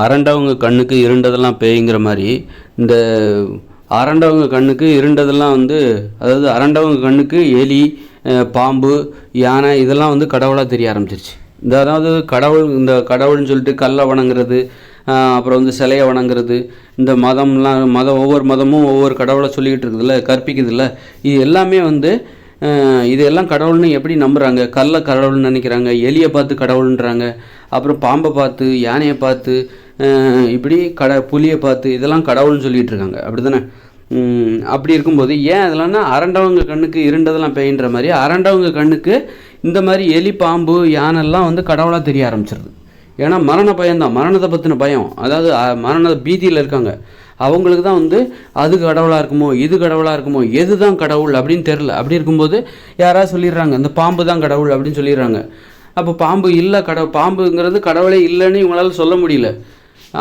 அரண்டவங்க கண்ணுக்கு இருண்டதெல்லாம் பேய்ங்கிற மாதிரி இந்த அரண்டவங்க கண்ணுக்கு இருண்டதெல்லாம் அதாவது அரண்டவங்க கண்ணுக்கு எலி, பாம்பு, யானை இதெல்லாம் கடவுளாக தெரிய ஆரம்பிச்சிருச்சு. அதாவது இந்த கடவுள்னு சொல்லிட்டு கல்லை வணங்குறது, அப்புறம் சிலையை வணங்குறது, இந்த ஒவ்வொரு மதமும் ஒவ்வொரு கடவுளை சொல்லிக்கிட்டு இருக்குதுல்ல, கற்பிக்குதுல்ல, இது எல்லாமே இதெல்லாம் கடவுள்னு எப்படி நம்புகிறாங்க? கல்லை கடவுள்னு நினைக்கிறாங்க, எலியை பார்த்து கடவுள்ன்றாங்க, அப்புறம் பாம்பை பார்த்து, யானையை பார்த்து, இப்படி புலியை பார்த்து இதெல்லாம் கடவுள்னு சொல்லிகிட்டு இருக்காங்க. அப்படி தானே? அப்படி இருக்கும்போது ஏன் அதெல்லாம்னா அரண்டவங்க கண்ணுக்கு இருண்டதெல்லாம் பேயின்ற மாதிரி அரண்டவங்க கண்ணுக்கு இந்த மாதிரி எலி, பாம்பு, யானைலாம் கடவுளாக தெரிய ஆரம்பிச்சிருது. ஏன்னா மரண பயம்தான், மரணத்தை பற்றின பயம். அதாவது மரண பீதியில் இருக்காங்க. அவங்களுக்கு தான் அது கடவுளாக இருக்குமோ, இது கடவுளாக இருக்குமோ, எது தான் கடவுள் அப்படின்னு தெரில. அப்படி இருக்கும்போது யாராவது சொல்லிடுறாங்க இந்த பாம்பு தான் கடவுள் அப்படின்னு சொல்லிடுறாங்க. அப்போ பாம்பு இல்லை, பாம்புங்கிறது கடவுளே இல்லைன்னு இவங்களால் சொல்ல முடியல.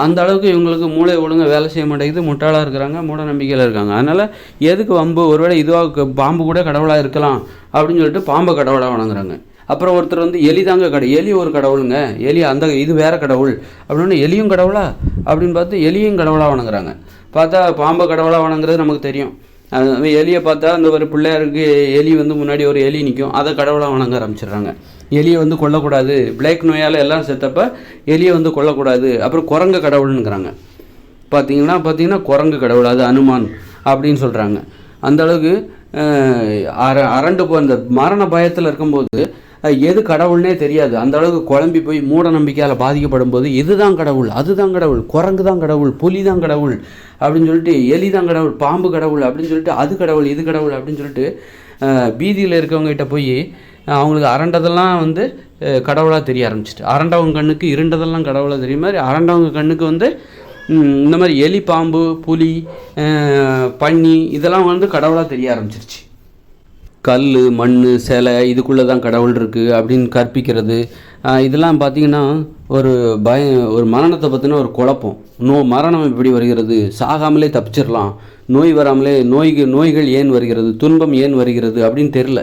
அந்த அளவுக்கு இவங்களுக்கு மூளை ஒழுங்காக வேலை செய்ய மாட்டேங்குது, முட்டாளாக இருக்கிறாங்க, மூட நம்பிக்கையில் இருக்காங்க. அதனால் எதுக்கு வம்பு? ஒருவேளை இதுவாக பாம்பு கூட கடவுளாக இருக்கலாம் அப்படின்னு சொல்லிட்டு பாம்பை கடவுளாக வணங்குறாங்க. அப்புறம் ஒருத்தர் எலி தாங்க எலி ஒரு கடவுளுங்க, எலி இது வேறு கடவுள் அப்படின்னு எலியும் கடவுளா அப்படின்னு பார்த்து எலியும் கடவுளாக வணங்குறாங்க. பார்த்தா பாம்பை கடவுளாக வணங்குறது நமக்கு தெரியும். எலியை பார்த்தா அந்த ஒரு பிள்ளையாருக்கு எலி முன்னாடி ஒரு எலி நிற்கும், அதை கடவுளாக வணங்க ஆரம்பிச்சிடுறாங்க. எலியை கொல்லக்கூடாது, பிளேக் நோயால் எல்லாம் செத்தப்போ எலியை கொல்லக்கூடாது. அப்புறம் குரங்கு கடவுள்னுங்கிறாங்க. பார்த்தீங்கன்னா குரங்கு கடவுள், அது அனுமான் அப்படின்னு சொல்கிறாங்க. அந்த அளவுக்கு அரண்டு அந்த மரண பயத்தில் இருக்கும்போது எது கடவுள்னே தெரியாது. அந்த அளவுக்கு குழம்பி போய் மூட நம்பிக்கையால் பாதிக்கப்படும் போது இதுதான் கடவுள், அதுதான் கடவுள், குரங்கு தான் கடவுள், புலி தான் கடவுள் அப்படின்னு சொல்லிட்டு, எலி தான் கடவுள், பாம்பு கடவுள் அப்படின்னு சொல்லிட்டு, அது கடவுள், இது கடவுள் அப்படின்னு சொல்லிட்டு பீதியில் இருக்கவங்ககிட்ட போய் அவங்களுக்கு அரண்டதெல்லாம் கடவுளாக தெரிய ஆரம்பிச்சிட்டு, அரண்டவங்க கண்ணுக்கு இருண்டதெல்லாம் கடவுளாக தெரியும் மாதிரி அரண்டவங்க கண்ணுக்கு இந்த மாதிரி எலி, பாம்பு, புலி, பன்னி இதெல்லாம் கடவுளாக தெரிய ஆரம்பிச்சிருச்சு. கல், மண், சிலை இதுக்குள்ளே தான் கடவுள் இருக்குது அப்படின்னு கற்பிக்கிறது, இதெல்லாம் பார்த்திங்கன்னா ஒரு மரணத்தை பற்றின ஒரு குழப்பம். மரணம் எப்படி வருகிறது, சாகாமலே தப்பிச்சிடலாம், நோய் வராமலே நோய்கள் ஏன் வருகிறது, துன்பம் ஏன் வருகிறது அப்படின்னு தெரில.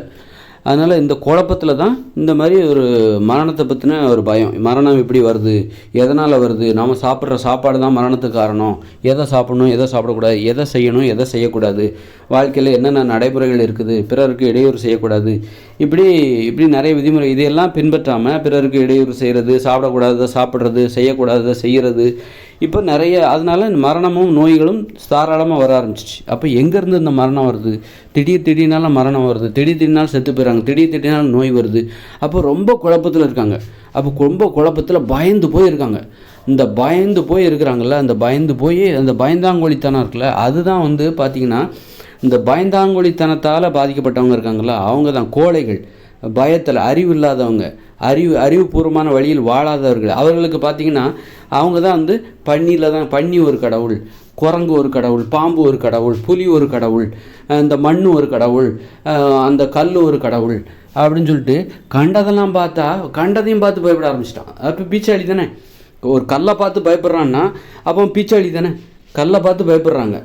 அதனால் இந்த குழப்பத்தில் தான் இந்த மாதிரி ஒரு மரணத்தை பற்றின ஒரு பயம். மரணம் எப்படி வருது, எதனால் வருது, நாம் சாப்பிட்ற சாப்பாடு தான் மரணத்துக்கு காரணம், எதை சாப்பிடணும், எதை சாப்பிடக்கூடாது, எதை செய்யணும், எதை செய்யக்கூடாது, வாழ்க்கையில் என்னென்ன நடைமுறைகள் இருக்குது, பிறருக்கு இடையூறு செய்யக்கூடாது, இப்படி நிறைய விதிமுறை இதையெல்லாம் பின்பற்றாமல் பிறருக்கு இடையூறு செய்கிறது, சாப்பிடக்கூடாததை சாப்பிட்றது, செய்யக்கூடாததை செய்கிறது, இப்போ நிறைய அதனால் மரணமும் நோய்களும் தாராளமாக வர ஆரம்பிச்சிச்சு. அப்போ எங்கேருந்து இந்த மரணம் வருது? திடீர்னால மரணம் வருது, திடீர்னாலும் செத்து போயிடறாங்க, திடீர்னாலும் நோய் வருது. அப்போ ரொம்ப குழப்பத்தில் இருக்காங்க. அப்போ ரொம்ப குழப்பத்தில் பயந்து போயிருக்காங்க. இந்த பயந்து போய் இருக்கிறாங்கல்ல, அந்த பயந்தாங்கொழித்தனம் இருக்குல்ல, அதுதான் பார்த்திங்கன்னா இந்த பயந்தாங்கொழித்தனத்தால் பாதிக்கப்பட்டவங்க இருக்காங்கல்ல, அவங்க தான் கோழைகள், பயத்தில் அறிவு இல்லாதவங்க, அறிவுபூர்வமான வழியில் வாழாதவர்கள். அவர்களுக்கு பார்த்திங்கன்னா அவங்க தான் பன்னி ஒரு கடவுள், குரங்கு ஒரு கடவுள், பாம்பு ஒரு கடவுள், புலி ஒரு கடவுள், இந்த மண் ஒரு கடவுள், அந்த கல் ஒரு கடவுள் அப்படின்னு சொல்லிட்டு கண்டதையும் பார்த்து பயப்பட ஆரம்பிச்சிட்டான். அப்போ பீச்சாளி தானே. ஒரு கல்லை பார்த்து பயப்படுறான்னா அப்போ பீச்சாளி தானே. கல்லை பார்த்து பயப்படுறாங்க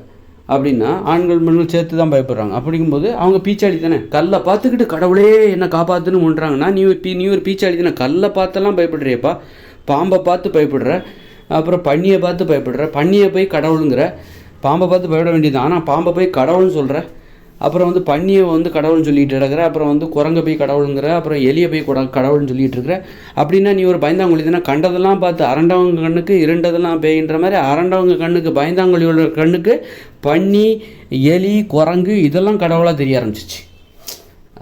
அப்படின்னா ஆண்கள் பெண்கள் சேர்த்து தான் பயப்படுறாங்க. அப்படிங்கும்போது அவங்க பீச்சாளி தானே. கல்லை பார்த்துக்கிட்டு கடவுளே என்னை காப்பாற்றுன்னு பண்ணுறாங்கன்னா நீ ஒரு பீச்சாளி தானே. கல்லை பார்த்தெல்லாம் பயப்படுறியப்பா, பாம்பை பார்த்து பயப்படுற, அப்புறம் பன்னியை பார்த்து பயப்படுற, பன்னியை போய் கடவுளுங்கிற, பாம்பை பார்த்து பயப்பட வேண்டியது. ஆனால் பாம்பை போய் கடவுள்னு சொல்கிற, அப்புறம் பன்னியை கடவுள்னு சொல்லிட்டு இருக்கிற, அப்புறம் குரங்கை போய் கடவுளுங்கிற, அப்புறம் எலியை போய் கடவுள்னு சொல்லிட்டு இருக்கிற. அப்படின்னா நீ ஒரு பயந்தாங்கொழி தானே. கண்டதெல்லாம் பார்த்து அரண்டவங்க கண்ணுக்கு இருண்டதெல்லாம் பேயின்ற மாதிரி அரண்டவங்க கண்ணுக்கு பயந்தாங்கொழியோட கண்ணுக்கு பன்னி, எலி, குரங்கு இதெல்லாம் கடவுளாக தெரிய ஆரம்பிச்சிச்சு.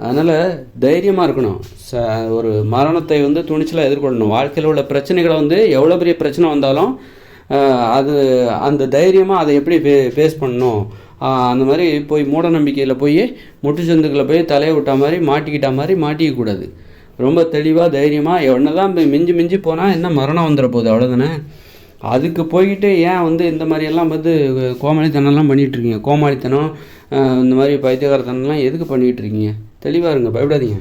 அதனால் தைரியமாக இருக்கணும். ஒரு மரணத்தை துணிச்சலாக எதிர்கொள்ளணும். வாழ்க்கையில் உள்ள பிரச்சனைகளை எவ்வளோ பெரிய பிரச்சனை வந்தாலும் அந்த தைரியமாக அதை எப்படி ஃபேஸ் பண்ணணும், அந்த மாதிரி போய் மூட நம்பிக்கையில் போய் முட்டுச்சந்துக்களை போய் தலையை விட்டா மாதிரி மாட்டிக்கக்கூடாது. ரொம்ப தெளிவாக தைரியமாக என்ன தான் மிஞ்சி போனால் என்ன மரணம் வந்துட போகுது, அவ்வளோதானே. அதுக்கு போய்கிட்டு ஏன் இந்த மாதிரியெல்லாம் கோமாளித்தனம்லாம் பண்ணிகிட்ருக்கீங்க, கோமாளித்தனம் இந்த மாதிரி பைத்தியகாரத்தனம்லாம் எதுக்கு பண்ணிகிட்ருக்கீங்க? தெளிவாக இருங்க, பயப்படாதீங்க.